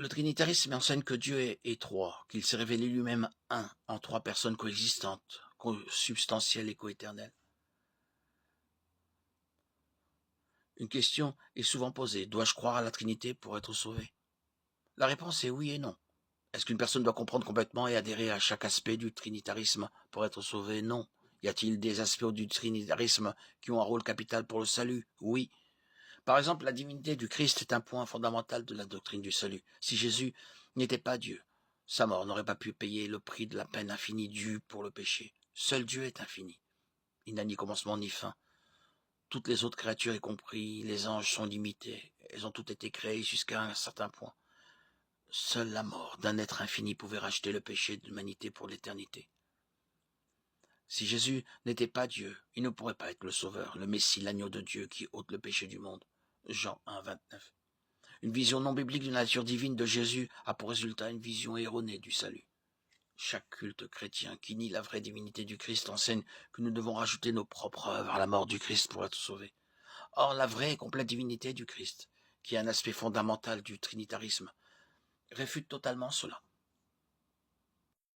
Le trinitarisme enseigne que Dieu est trois, qu'il s'est révélé lui-même un, en trois personnes coexistantes, consubstantielles et coéternelles. Une question est souvent posée, dois-je croire à la Trinité pour être sauvé? La réponse est oui et non. Est-ce qu'une personne doit comprendre complètement et adhérer à chaque aspect du trinitarisme pour être sauvée? Non. Y a-t-il des aspects du trinitarisme qui ont un rôle capital pour le salut? Oui. Par exemple, la divinité du Christ est un point fondamental de la doctrine du salut. Si Jésus n'était pas Dieu, sa mort n'aurait pas pu payer le prix de la peine infinie due pour le péché. Seul Dieu est infini. Il n'a ni commencement ni fin. Toutes les autres créatures, y compris les anges, sont limitées. Elles ont toutes été créées jusqu'à un certain point. Seule la mort d'un être infini pouvait racheter le péché de l'humanité pour l'éternité. Si Jésus n'était pas Dieu, il ne pourrait pas être le Sauveur, le Messie, l'agneau de Dieu qui ôte le péché du monde. Jean 1, 29. Une vision non biblique de la nature divine de Jésus a pour résultat une vision erronée du salut. Chaque culte chrétien qui nie la vraie divinité du Christ enseigne que nous devons rajouter nos propres œuvres à la mort du Christ pour être sauvés. Or, la vraie et complète divinité du Christ, qui est un aspect fondamental du trinitarisme, réfute totalement cela.